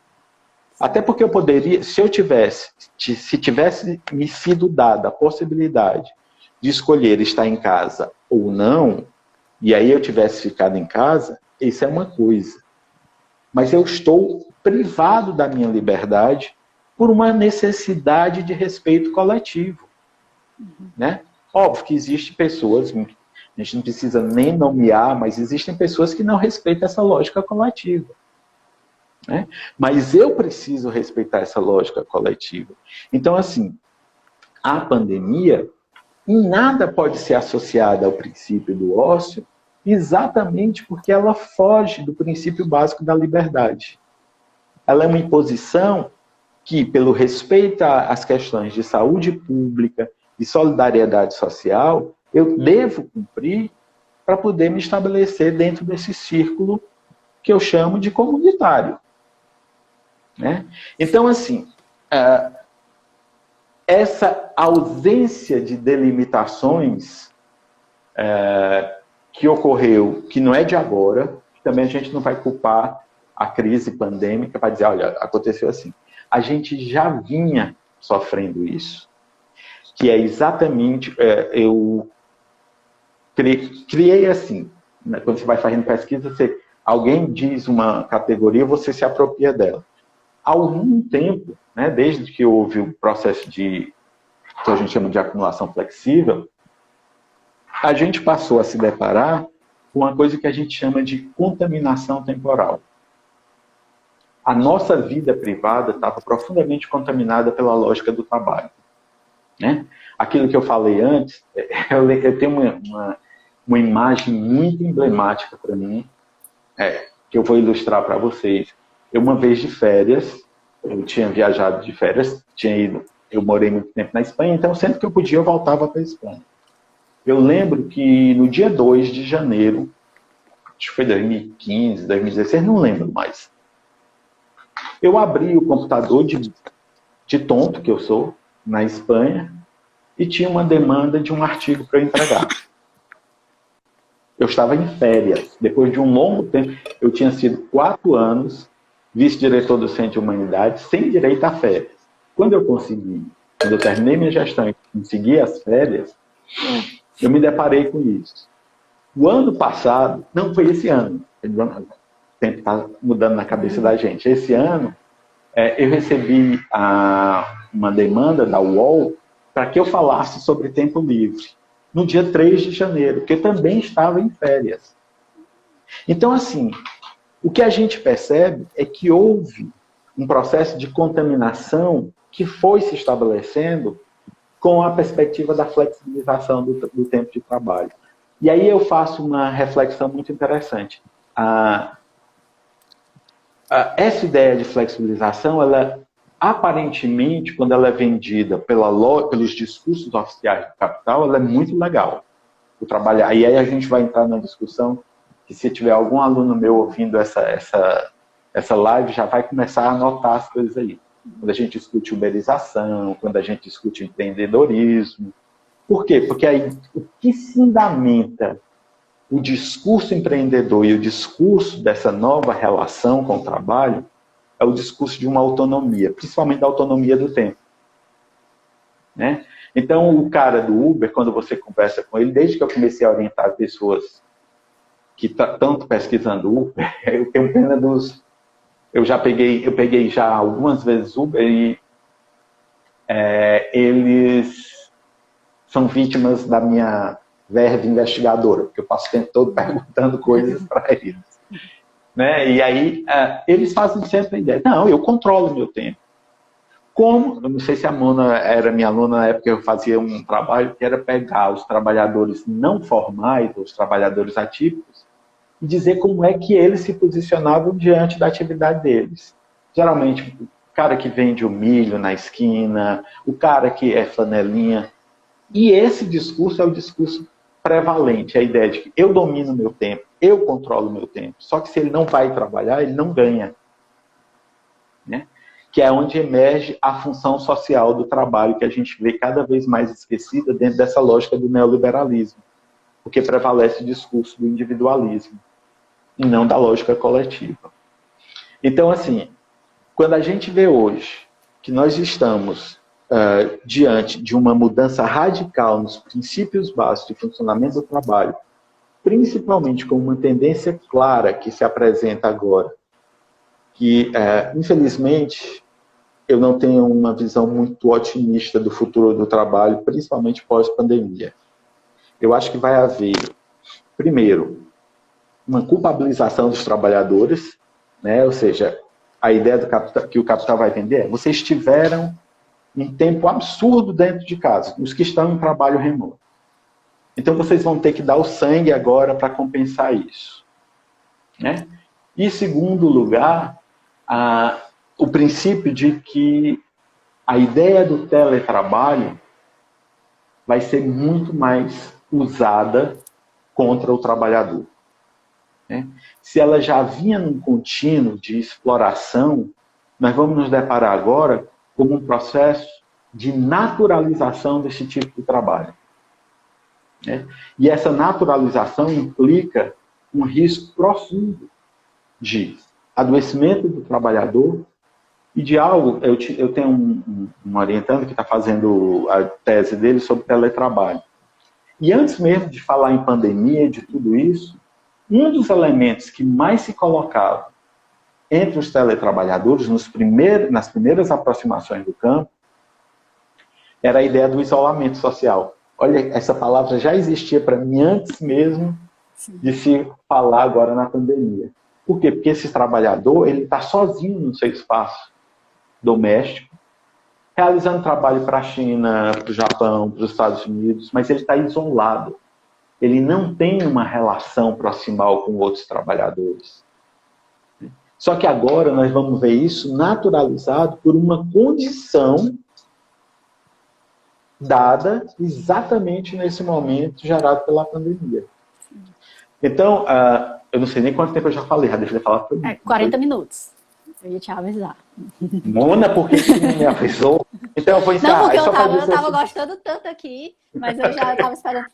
Até porque eu poderia, se tivesse me sido dada a possibilidade de escolher estar em casa ou não, e aí eu tivesse ficado em casa, isso é uma coisa. Mas eu estou privado da minha liberdade por uma necessidade de respeito coletivo. Né? Óbvio que existem pessoas, a gente não precisa nem nomear, mas existem pessoas que não respeitam essa lógica coletiva. Né? Mas eu preciso respeitar essa lógica coletiva. Então, assim, a pandemia em nada pode ser associada ao princípio do ócio, exatamente porque ela foge do princípio básico da liberdade. Ela é uma imposição que, pelo respeito às questões de saúde pública e solidariedade social, eu devo cumprir para poder me estabelecer dentro desse círculo que eu chamo de comunitário. Né? Então, assim, essa ausência de delimitações que ocorreu, que não é de agora, também a gente não vai culpar a crise pandêmica para dizer, olha, aconteceu assim. A gente já vinha sofrendo isso. Que é exatamente, eu criei assim, né, quando você vai fazendo pesquisa, alguém diz uma categoria, você se apropria dela. Há algum tempo, né, desde que houve o processo que a gente chama de acumulação flexível, a gente passou a se deparar com uma coisa que a gente chama de contaminação temporal. A nossa vida privada estava profundamente contaminada pela lógica do trabalho. Né? Aquilo que eu falei antes, eu tenho uma imagem muito emblemática para mim, que eu vou ilustrar para vocês. Eu, uma vez de férias, eu tinha viajado de férias, eu morei muito tempo na Espanha, então sempre que eu podia eu voltava para a Espanha. Eu lembro que no dia 2 de janeiro, acho que foi 2015, 2016, não lembro mais, eu abri o computador de tonto que eu sou, na Espanha, e tinha uma demanda de um artigo para eu entregar. Eu estava em férias. Depois de um longo tempo, eu tinha sido 4 anos vice-diretor do Centro de Humanidade, sem direito a férias. Quando eu terminei minha gestão e consegui as férias, eu me deparei com isso. O ano passado, não foi esse ano, o tempo está mudando na cabeça da gente. Esse ano, eu recebi uma demanda da UOL para que eu falasse sobre tempo livre, no dia 3 de janeiro, que eu também estava em férias. Então, assim, o que a gente percebe é que houve um processo de contaminação que foi se estabelecendo com a perspectiva da flexibilização do tempo de trabalho. E aí eu faço uma reflexão muito interessante. Essa ideia de flexibilização, ela aparentemente, quando ela é vendida pelos discursos oficiais do capital, ela é muito legal. E aí a gente vai entrar na discussão que se tiver algum aluno meu ouvindo essa live, já vai começar a anotar as coisas aí. Quando a gente discute uberização, quando a gente discute empreendedorismo. Por quê? Porque aí o que fundamenta o discurso empreendedor e o discurso dessa nova relação com o trabalho é o discurso de uma autonomia, principalmente da autonomia do tempo. Né? Então, o cara do Uber, quando você conversa com ele, desde que eu comecei a orientar pessoas que estão pesquisando Uber, eu tenho pena dos... eu peguei já algumas vezes Uber e eles são vítimas da minha verve investigadora, porque eu passo o tempo todo perguntando coisas para eles. Né? E aí, eles fazem sempre a ideia, não, eu controlo o meu tempo. Como, eu não sei se a Mona era minha aluna na época, eu fazia um trabalho que era pegar os trabalhadores não formais, os trabalhadores atípicos, e dizer como é que eles se posicionavam diante da atividade deles. Geralmente, o cara que vende o milho na esquina, o cara que é flanelinha. E esse discurso é o discurso prevalente, a ideia de que eu domino o meu tempo, eu controlo o meu tempo. Só que se ele não vai trabalhar, ele não ganha. Né? Que é onde emerge a função social do trabalho, que a gente vê cada vez mais esquecida dentro dessa lógica do neoliberalismo, porque prevalece o discurso do individualismo, e não da lógica coletiva. Então, assim, quando a gente vê hoje que nós estamos diante de uma mudança radical nos princípios básicos de funcionamento do trabalho, principalmente com uma tendência clara que se apresenta agora, que, infelizmente, eu não tenho uma visão muito otimista do futuro do trabalho, principalmente pós-pandemia. Eu acho que vai haver, primeiro, uma culpabilização dos trabalhadores, né? Ou seja, a ideia do capital, que o capital vai vender é: vocês tiveram um tempo absurdo dentro de casa, os que estão em trabalho remoto. Então, vocês vão ter que dar o sangue agora para compensar isso. Né? E, em segundo lugar, o princípio de que a ideia do teletrabalho vai ser muito mais usada contra o trabalhador. Né? Se ela já vinha num contínuo de exploração, nós vamos nos deparar agora como um processo de naturalização desse tipo de trabalho. Né? E essa naturalização implica um risco profundo de adoecimento do trabalhador e de algo... Eu tenho um orientando que está fazendo a tese dele sobre teletrabalho. E antes mesmo de falar em pandemia, de tudo isso, um dos elementos que mais se colocava entre os teletrabalhadores, nas primeiras aproximações do campo, era a ideia do isolamento social. Olha, essa palavra já existia para mim antes mesmo de se falar agora na pandemia. Por quê? Porque esse trabalhador ele está sozinho no seu espaço doméstico, realizando trabalho para a China, para o Japão, para os Estados Unidos, mas ele está isolado. Ele não tem uma relação proximal com outros trabalhadores. Só que agora nós vamos ver isso naturalizado por uma condição dada exatamente nesse momento gerado pela pandemia. Então, eu não sei nem quanto tempo eu já falei, deixa eu falar tudo. 40 minutos. Eu ia te avisar. Mona, por que você não me avisou? Então eu vou encerrar. Não, porque eu tava gostando tanto aqui, mas eu já estava esperando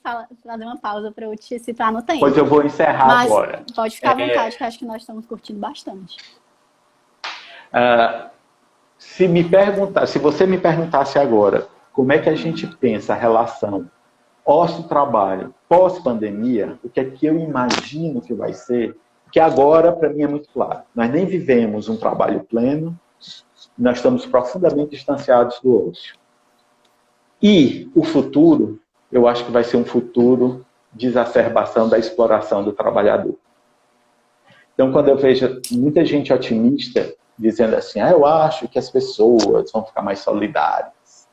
fazer uma pausa para eu te citar no tempo. Pois eu vou encerrar mas agora. Pode ficar à vontade, que acho que nós estamos curtindo bastante. Se você me perguntasse agora como é que a gente pensa a relação ócio-trabalho pós-pandemia, o que é que eu imagino que vai ser, que agora, para mim, é muito claro. Nós nem vivemos um trabalho pleno, nós estamos profundamente distanciados do ócio. E o futuro, eu acho que vai ser um futuro de exacerbação da exploração do trabalhador. Então, quando eu vejo muita gente otimista dizendo assim, eu acho que as pessoas vão ficar mais solidárias,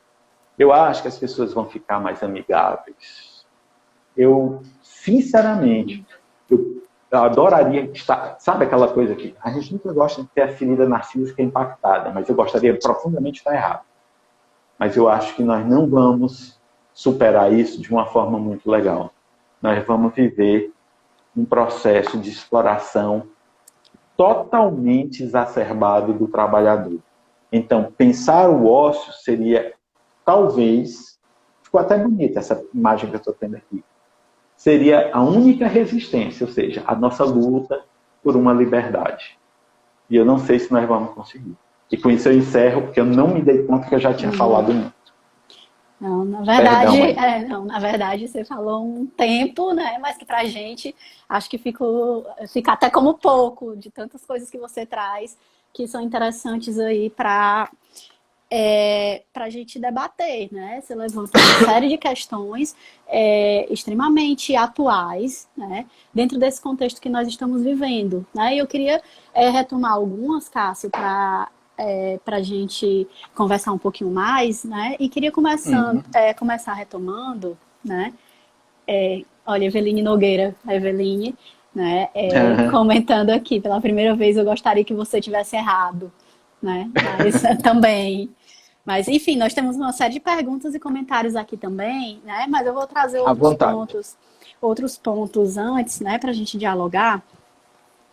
eu acho que as pessoas vão ficar mais amigáveis. Eu, sinceramente, eu adoraria estar... Sabe aquela coisa que a gente nunca gosta de ter a ferida narcísica impactada, mas eu gostaria profundamente de estar errado. Mas eu acho que nós não vamos superar isso de uma forma muito legal. Nós vamos viver um processo de exploração totalmente exacerbado do trabalhador. Então, pensar o ócio seria, talvez, ficou até bonita essa imagem que eu estou tendo aqui, seria a única resistência, ou seja, a nossa luta por uma liberdade. E eu não sei se nós vamos conseguir. E com isso eu encerro, porque eu não me dei conta que eu já tinha falado muito. Não, na Perdão verdade, aí. não, na verdade você falou um tempo, né? Mas que pra gente acho que fica até como pouco de tantas coisas que você traz que são interessantes aí para a gente debater, né? Você levanta uma série de questões extremamente atuais, né? Dentro desse contexto que nós estamos vivendo, né? E eu queria retomar algumas, Cássio, para a gente conversar um pouquinho mais, né? E queria Uhum. começar retomando, né? Olha, Eveline Nogueira, a Eveline, né? Comentando aqui, pela primeira vez eu gostaria que você tivesse errado, né? Mas também. Mas, enfim, nós temos uma série de perguntas e comentários aqui também, né? Mas eu vou trazer À vontade. outros pontos antes, né, para a gente dialogar.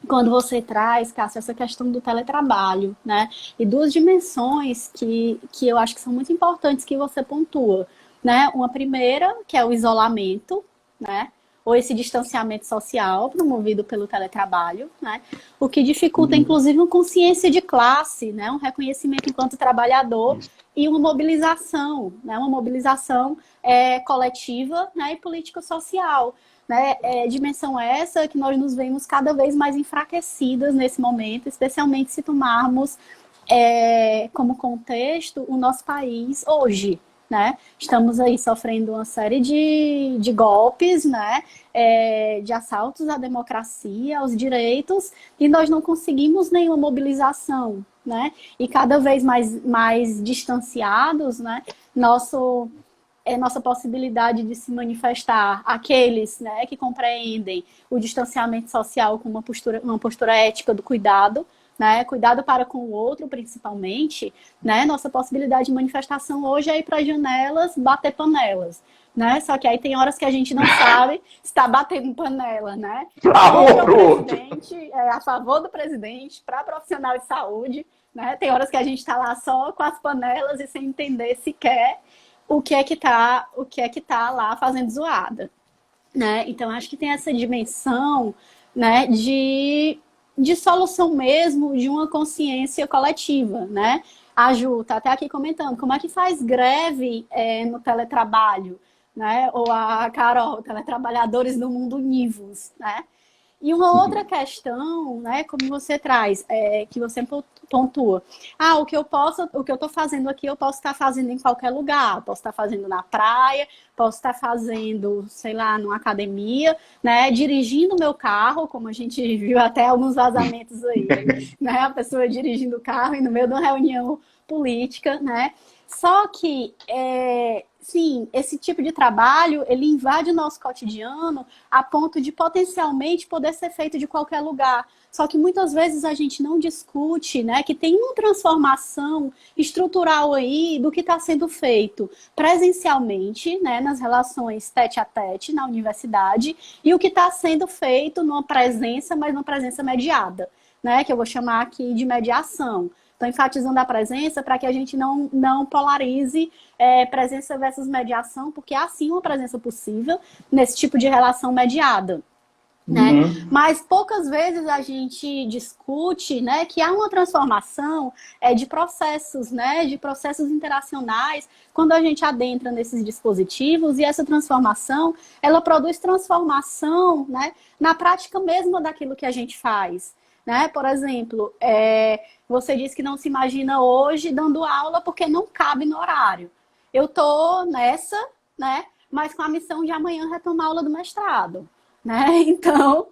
Quando você traz, Cássio, essa questão do teletrabalho, né? E duas dimensões que eu acho que são muito importantes que você pontua, né? Uma primeira, que é o isolamento, né? Ou esse distanciamento social promovido pelo teletrabalho, né? O que dificulta, Uhum. inclusive, uma consciência de classe, né? Um reconhecimento enquanto trabalhador Isso. e uma mobilização, né? Uma mobilização coletiva, né? E político-social, né? Dimensão essa que nós nos vemos cada vez mais enfraquecidas nesse momento, especialmente se tomarmos como contexto o nosso país hoje, né? Estamos aí sofrendo uma série de golpes, né? De assaltos à democracia, aos direitos, e nós não conseguimos nenhuma mobilização, né? E cada vez mais distanciados, né? Nossa possibilidade de se manifestar, aqueles, né, que compreendem o distanciamento social com uma postura ética do cuidado, né, cuidado para com o outro, principalmente, né, nossa possibilidade de manifestação hoje é ir para as janelas, bater panelas, né, só que aí tem horas que a gente não sabe se está batendo panela, né, Para um ou contra o para o outro. presidente, a favor do presidente, para profissional de saúde, né, tem horas que a gente está lá só com as panelas e sem entender sequer o que é que tá lá fazendo zoada, né? Então acho que tem essa dimensão, né, de solução mesmo de uma consciência coletiva, né? A Ju tá até aqui comentando como é que faz greve no teletrabalho, né? Ou a Carol, teletrabalhadores no mundo univos, né? E uma outra questão, né, como você traz, que você pontua. O que eu estou fazendo aqui, eu posso estar fazendo em qualquer lugar. Posso estar fazendo na praia, posso estar fazendo, sei lá, numa academia, né, dirigindo meu carro, como a gente viu até alguns vazamentos aí, né, a pessoa dirigindo o carro e no meio de uma reunião política, né. Só que, sim, esse tipo de trabalho, ele invade o nosso cotidiano a ponto de potencialmente poder ser feito de qualquer lugar. Só que muitas vezes a gente não discute, né, que tem uma transformação estrutural aí do que está sendo feito presencialmente, né, nas relações tete a tete na universidade e o que está sendo feito numa presença, mas numa presença mediada, né, que eu vou chamar aqui de mediação. Estou enfatizando a presença para que a gente não polarize presença versus mediação, porque há sim uma presença possível nesse tipo de relação mediada, né? Uhum. Mas poucas vezes a gente discute, né, que há uma transformação de processos, né, de processos interacionais quando a gente adentra nesses dispositivos, e essa transformação, ela produz transformação, né, na prática mesma daquilo que a gente faz. Né? Por exemplo, você disse que não se imagina hoje dando aula porque não cabe no horário. Eu estou nessa, né, mas com a missão de amanhã retomar a aula do mestrado, né? Então,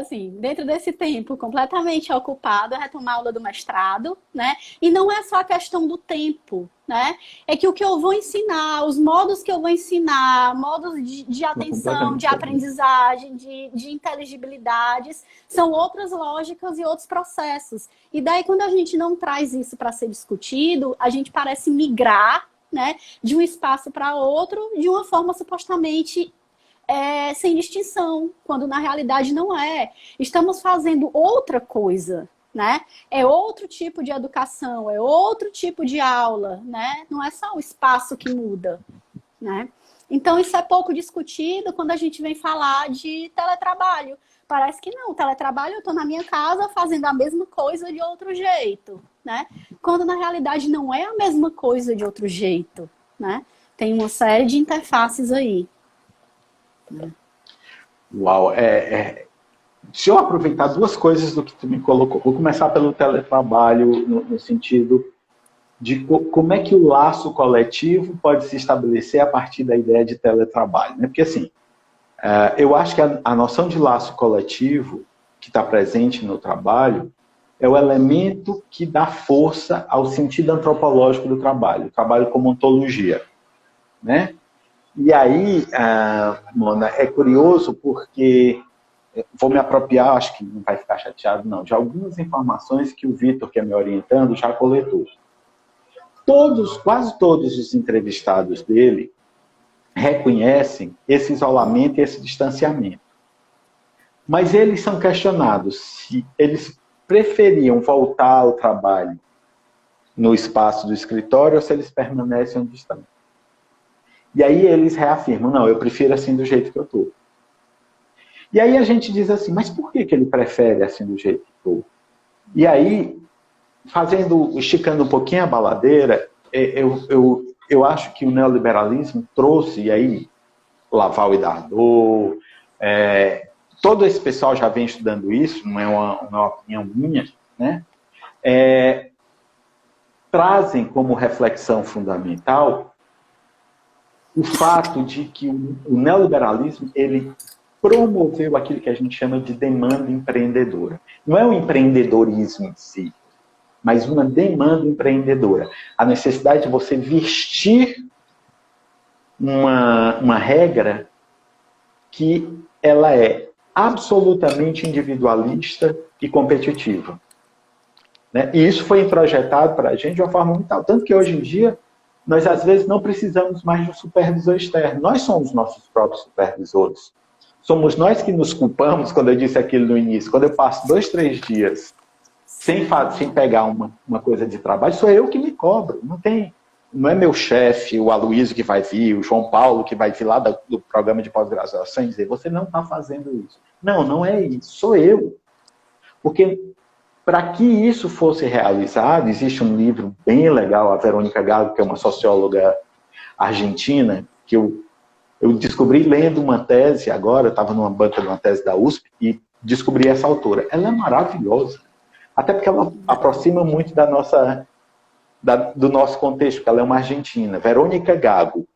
assim, dentro desse tempo completamente ocupado, retomar a aula do mestrado, né? E não é só a questão do tempo, né? É que o que eu vou ensinar, os modos que eu vou ensinar, modos de São atenção, completamente de diferentes. aprendizagem, de inteligibilidades, são outras lógicas e outros processos. E daí, quando a gente não traz isso para ser discutido, a gente parece migrar, né, de um espaço para outro, de uma forma supostamente sem distinção, quando na realidade não é. Estamos fazendo outra coisa, né? É outro tipo de educação, é outro tipo de aula, né? Não é só o espaço que muda, né? Então isso é pouco discutido quando a gente vem falar de teletrabalho. Parece que não, teletrabalho eu estou na minha casa fazendo a mesma coisa de outro jeito, né? Quando na realidade não é a mesma coisa de outro jeito, né? tem uma série de interfaces aí. Uau, deixa eu aproveitar duas coisas do que tu me colocou. Vou começar pelo teletrabalho, no sentido de como é que o laço coletivo pode se estabelecer a partir da ideia de teletrabalho. Né? Porque, assim, eu acho que a noção de laço coletivo que está presente no trabalho é o elemento que dá força ao sentido antropológico do trabalho, o trabalho como ontologia. Né? E aí, Mona, é curioso porque vou me apropriar, acho que não vai ficar chateado, não, de algumas informações que o Vitor, que é me orientando, já coletou. Quase todos os entrevistados dele reconhecem esse isolamento e esse distanciamento. Mas eles são questionados se eles preferiam voltar ao trabalho no espaço do escritório ou se eles permanecem onde estão. E aí eles reafirmam, não, eu prefiro assim do jeito que eu estou. E aí a gente diz assim, mas por que ele prefere assim do jeito que estou? E aí, esticando um pouquinho a baladeira, eu acho que o neoliberalismo trouxe, e aí Laval e Dardot, todo esse pessoal já vem estudando isso, não é uma opinião minha, né? Trazem como reflexão fundamental o fato de que o neoliberalismo, ele promoveu aquilo que a gente chama de demanda empreendedora. Não é o empreendedorismo em si, mas uma demanda empreendedora. A necessidade de você vestir uma regra que ela é absolutamente individualista e competitiva. Né? E isso foi introjetado para a gente de uma forma muito tal. Tanto que hoje em dia, nós às vezes não precisamos mais de um supervisor externo. Nós somos nossos próprios supervisores. Somos nós que nos culpamos, quando eu disse aquilo no início. Quando eu passo 2, 3 dias sem pegar uma coisa de trabalho, sou eu que me cobro. Não é meu chefe, o Aloysio que vai vir, o João Paulo que vai vir lá do programa de pós-graduação e dizer, você não está fazendo isso. Não é isso, sou eu. Porque para que isso fosse realizado, existe um livro bem legal, a Verônica Gago, que é uma socióloga argentina, que eu descobri lendo uma tese agora, eu estava numa banca de uma tese da USP e descobri essa autora. Ela é maravilhosa, até porque ela aproxima muito do nosso contexto, porque ela é uma argentina, Verônica Gago.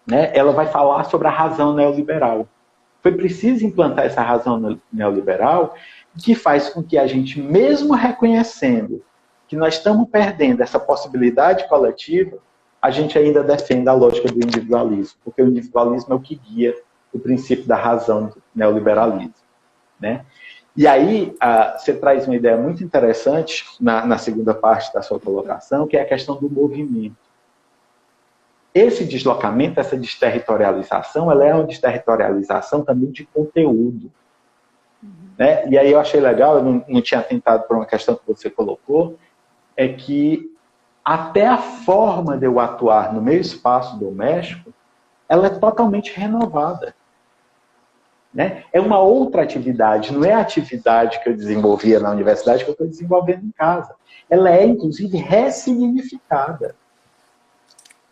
Né? Ela vai falar sobre a razão neoliberal. Foi preciso implantar essa razão neoliberal que faz com que a gente, mesmo reconhecendo que nós estamos perdendo essa possibilidade coletiva, a gente ainda defende a lógica do individualismo, porque o individualismo é o que guia o princípio da razão do neoliberalismo. Né? E aí, você traz uma ideia muito interessante na segunda parte da sua colocação, que é a questão do movimento. Esse deslocamento, essa desterritorialização, ela é uma desterritorialização também de conteúdo. Né? E aí eu achei legal, eu não tinha atentado para uma questão que você colocou, é que até a forma de eu atuar no meu espaço doméstico, ela é totalmente renovada. Né? É uma outra atividade, não é a atividade que eu desenvolvia na universidade que eu estou desenvolvendo em casa. Ela é, inclusive, ressignificada.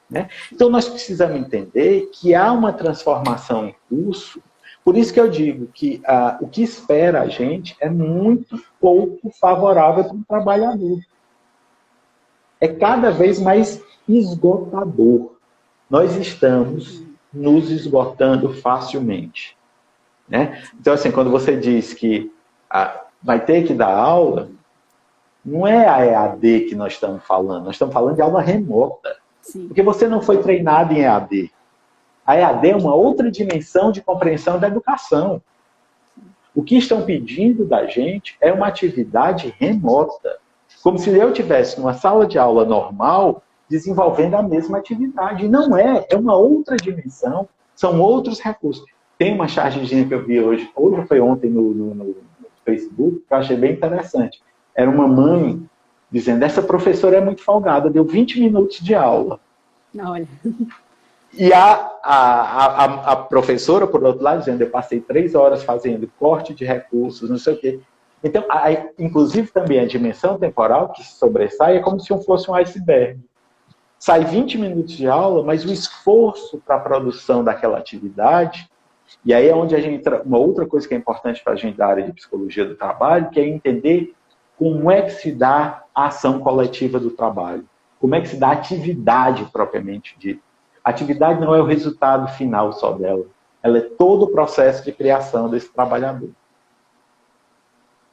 Né? Então, nós precisamos entender que há uma transformação em curso. Por isso que eu digo que o que espera a gente é muito pouco favorável para o trabalhador. É cada vez mais esgotador. Nós estamos nos esgotando facilmente. Né? Então, assim, quando você diz que vai ter que dar aula, não é a EAD que nós estamos falando de aula remota. Sim. Porque você não foi treinado em EAD. A EAD é uma outra dimensão de compreensão da educação. O que estão pedindo da gente é uma atividade remota. Como se eu estivesse numa sala de aula normal, desenvolvendo a mesma atividade. E não é uma outra dimensão, são outros recursos. Tem uma chargezinha que eu vi hoje foi ontem no Facebook, que eu achei bem interessante. Era uma mãe dizendo, essa professora é muito folgada, deu 20 minutos de aula. Olha. E a professora, por outro lado, dizendo, eu passei 3 horas fazendo corte de recursos, não sei o quê. Então, inclusive também a dimensão temporal que se sobressai é como se fosse um iceberg. sai 20 minutos de aula, mas o esforço para a produção daquela atividade, e aí é onde a gente entra, uma outra coisa que é importante para a gente da área de psicologia do trabalho, que é entender como é que se dá a ação coletiva do trabalho, como é que se dá a atividade propriamente dita. A atividade não é o resultado final só dela, ela é todo o processo de criação desse trabalhador.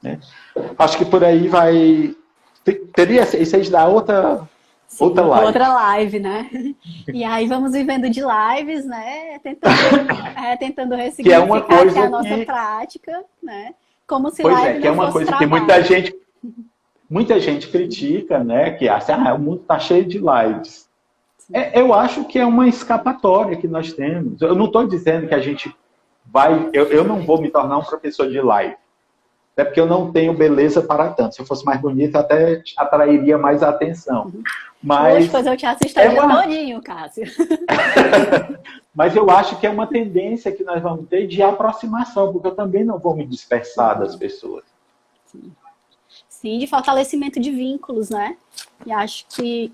Né? Acho que por aí vai... Teria isso aí de dar outra live. Outra live, né? E aí vamos vivendo de lives, né? Tentando ressignificar a nossa prática, né? Como se live não que é uma fosse coisa trabalho. que muita gente critica, né? Que acha, o mundo está cheio de lives. Eu acho que é uma escapatória que nós temos. Eu não estou dizendo que a gente vai... Eu não vou me tornar um professor de live. Até porque eu não tenho beleza para tanto. Se eu fosse mais bonito, até atrairia mais atenção. Mas depois eu te assisto todinho, Cássio. Mas eu acho que é uma tendência que nós vamos ter de aproximação, porque eu também não vou me dispersar das pessoas. Sim, de fortalecimento de vínculos, né? E acho que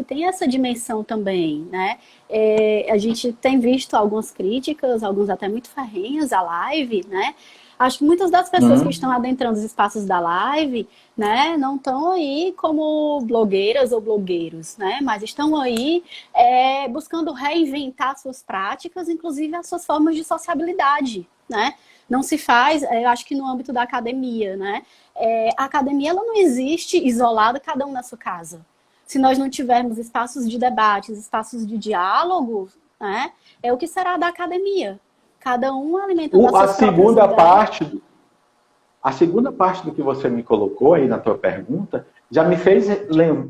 tem essa dimensão também, né? A gente tem visto algumas críticas, alguns até muito ferrenhas à live, né? Acho que muitas das pessoas que estão adentrando os espaços da live, né, não estão aí como blogueiras ou blogueiros, né, mas estão aí buscando reinventar suas práticas, inclusive as suas formas de sociabilidade, né? Não se faz, eu acho que no âmbito da academia, né? A academia ela não existe isolada, cada um na sua casa. Se nós não tivermos espaços de debates, espaços de diálogo, né, o que será da academia? Cada um alimentando as suas A segunda parte do que você me colocou aí na tua pergunta já me fez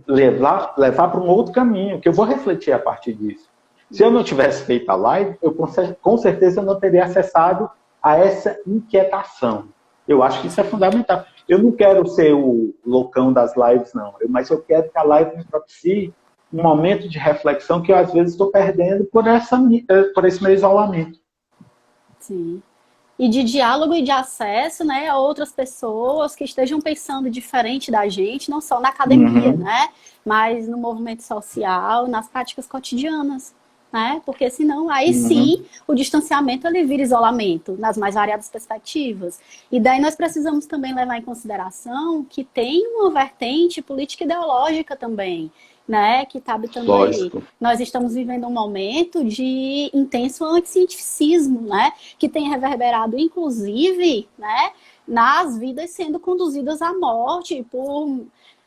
levar para um outro caminho, que eu vou refletir a partir disso. Se eu não tivesse feito a live, eu com certeza não teria acessado a essa inquietação. Eu acho que isso é fundamental. Eu não quero ser o loucão das lives, não. Mas eu quero que a live me propicie um momento de reflexão que eu, às vezes, estou perdendo por esse meu isolamento. Sim. E de diálogo e de acesso, né, a outras pessoas que estejam pensando diferente da gente, não só na academia, né, mas no movimento social, nas práticas cotidianas, né, porque senão, aí sim, o distanciamento ele vira isolamento, nas mais variadas perspectivas. E daí nós precisamos também levar em consideração que tem uma vertente política ideológica também, né, que está habitando Lógico. aí. Nós estamos vivendo um momento de intenso anticientificismo, né, que tem reverberado, inclusive, né, nas vidas sendo conduzidas à morte por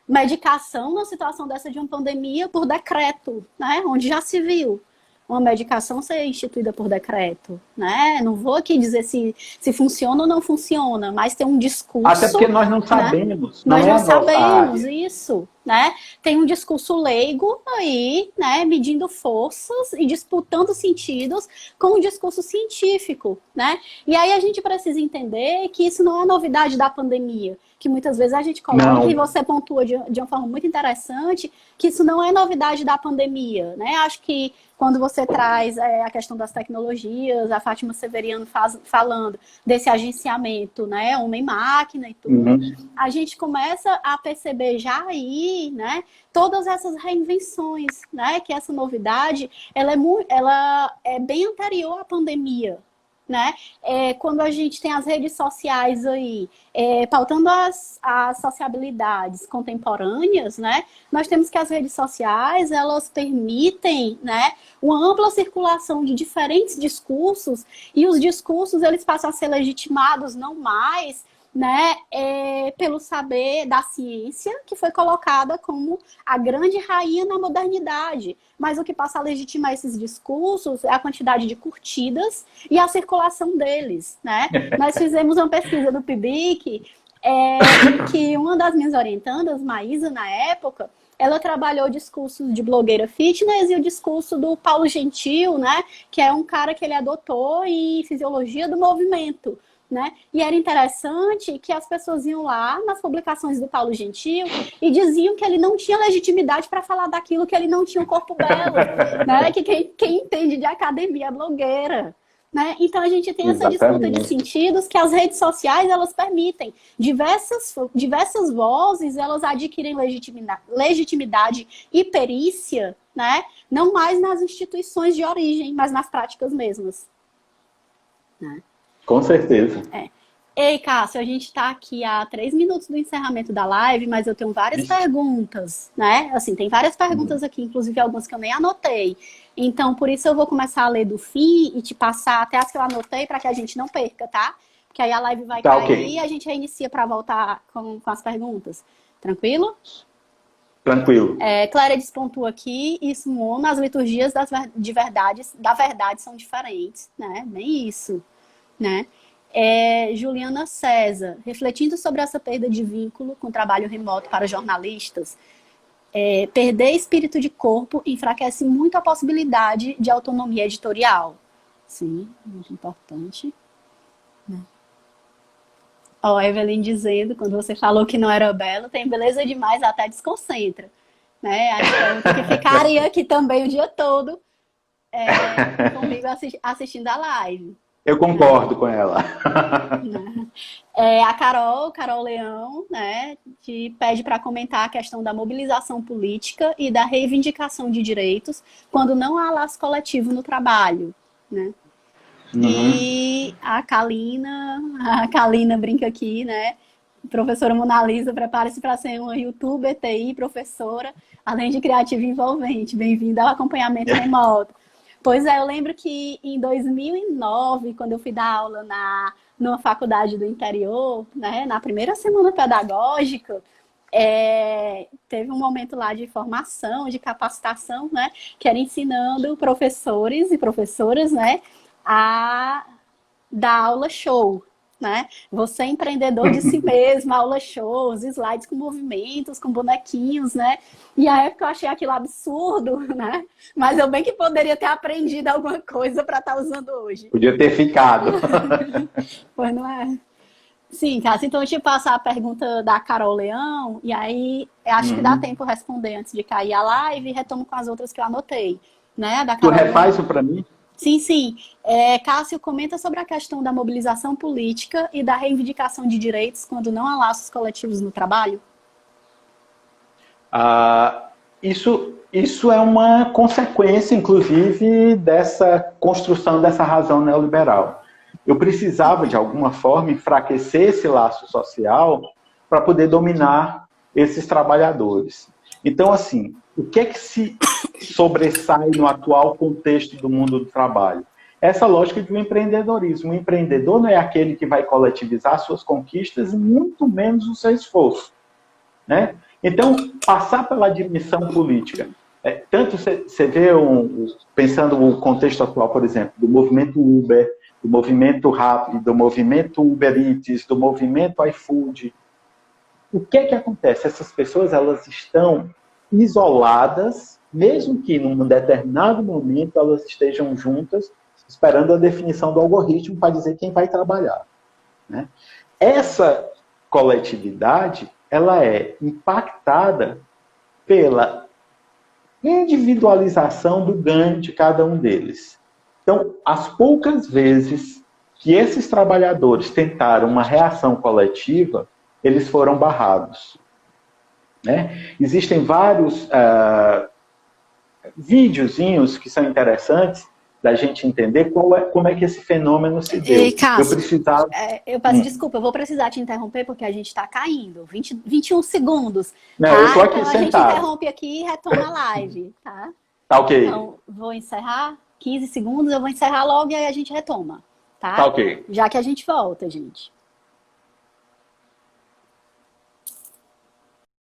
medicação na situação dessa de uma pandemia por decreto, né, onde já se viu uma medicação ser instituída por decreto, né? Não vou aqui dizer se funciona ou não funciona, mas tem um discurso... Até porque nós não sabemos. Né? Nós não sabemos isso, né? Tem um discurso leigo aí, né? Medindo forças e disputando sentidos com o discurso científico, né? E aí a gente precisa entender que isso não é novidade da pandemia, que muitas vezes a gente coloca, e você pontua de uma forma muito interessante, que isso não é novidade da pandemia, né? Acho que quando você traz a questão das tecnologias, a Fátima Severiano falando desse agenciamento, né, homem-máquina e tudo, a gente começa a perceber já aí, né, todas essas reinvenções, né, que essa novidade, ela é bem anterior à pandemia, né? Quando a gente tem as redes sociais aí, pautando as sociabilidades contemporâneas, né? Nós temos que as redes sociais, elas permitem, né, uma ampla circulação de diferentes discursos, e os discursos, eles passam a ser legitimados não mais, né, pelo saber da ciência, que foi colocada como a grande rainha na modernidade. Mas o que passa a legitimar esses discursos é a quantidade de curtidas e a circulação deles, né? Nós fizemos uma pesquisa do PIBIC, que uma das minhas orientandas, Maísa, na época, ela trabalhou discursos de blogueira fitness e o discurso do Paulo Gentil, né, que é um cara que ele é doutor em fisiologia do movimento, né? E era interessante que as pessoas iam lá nas publicações do Paulo Gentil e diziam que ele não tinha legitimidade para falar daquilo, que ele não tinha um corpo belo, né? Que quem entende de academia é blogueira, né? Então a gente tem essa disputa de Exatamente. sentidos que as redes sociais elas permitem. Diversas vozes elas adquirem legitimidade e perícia, né? Não mais nas instituições de origem, mas nas práticas mesmas, né? Com certeza. Ei, Cássio, a gente está aqui há 3 minutos do encerramento da live, mas eu tenho várias Isso. perguntas, né? Assim, tem várias perguntas aqui, inclusive algumas que eu nem anotei. Então, por isso eu vou começar a ler do fim e te passar até as que eu anotei para que a gente não perca, tá? Porque aí a live vai Tá cair ok. e a gente reinicia para voltar com as perguntas. Tranquilo? Tranquilo. Cléria pontua aqui, isso, Mona, as liturgias da verdade são diferentes, né? Bem isso, né? Juliana César, refletindo sobre essa perda de vínculo com o trabalho remoto para jornalistas, perder espírito de corpo enfraquece muito a possibilidade de autonomia editorial. Sim, muito importante. Ó, Evelyn dizendo, quando você falou que não era belo, tem beleza demais, até desconcentra. Né? Acho que eu tenho que ficaria aqui também o dia todo comigo assistindo a live. Eu concordo com ela. A Carol Leão, né, te pede para comentar a questão da mobilização política e da reivindicação de direitos quando não há laço coletivo no trabalho, né? E a Kalina brinca aqui, né? Professora Mona Lisa, prepare-se para ser uma youtuber, TI, professora, além de criativa e envolvente. Bem-vinda ao acompanhamento remoto. Pois eu lembro que em 2009, quando eu fui dar aula numa faculdade do interior, né, na primeira semana pedagógica, teve um momento lá de formação, de capacitação, né, que era ensinando professores e professoras, né, a dar aula show, né? Você é empreendedor de si mesmo, aula shows, slides com movimentos, com bonequinhos, né? E a época eu achei aquilo absurdo, né? Mas eu bem que poderia ter aprendido alguma coisa para estar usando hoje. Podia ter ficado. Pois não é? Sim, Cássio, então eu te passar a pergunta da Carol Leão, e aí acho que dá tempo responder antes de cair a live e retomo com as outras que eu anotei, né? Da Tu Carol refaz Leão. isso para mim? Sim. Cássio, comenta sobre a questão da mobilização política e da reivindicação de direitos quando não há laços coletivos no trabalho. Isso é uma consequência, inclusive, dessa construção dessa razão neoliberal. Eu precisava, de alguma forma, enfraquecer esse laço social para poder dominar esses trabalhadores. Então, assim, o que é que se sobressai no atual contexto do mundo do trabalho? Essa lógica de um empreendedorismo. O empreendedor não é aquele que vai coletivizar suas conquistas e muito menos o seu esforço, né? Então, passar pela dimensão política. Tanto você vê, pensando no contexto atual, por exemplo, do movimento Uber, do movimento Rappi, do movimento Uber Eats, do movimento iFood. O que é que acontece? Essas pessoas elas estão isoladas, mesmo que num determinado momento elas estejam juntas, esperando a definição do algoritmo para dizer quem vai trabalhar, né? Essa coletividade ela é impactada pela individualização do ganho de cada um deles. Então, as poucas vezes que esses trabalhadores tentaram uma reação coletiva, eles foram barrados, né? Existem vários videozinhos que são interessantes da gente entender como é que esse fenômeno se deu. Ei, Cássio, eu precisava... eu peço desculpa, eu vou precisar te interromper porque a gente está caindo. 21 segundos. Não, tá? eu estou aqui então sentado. A gente interrompe aqui e retoma a live, tá? Tá ok. Então, vou encerrar 15 segundos, eu vou encerrar logo e aí a gente retoma, tá? Tá ok. Já que a gente volta, gente.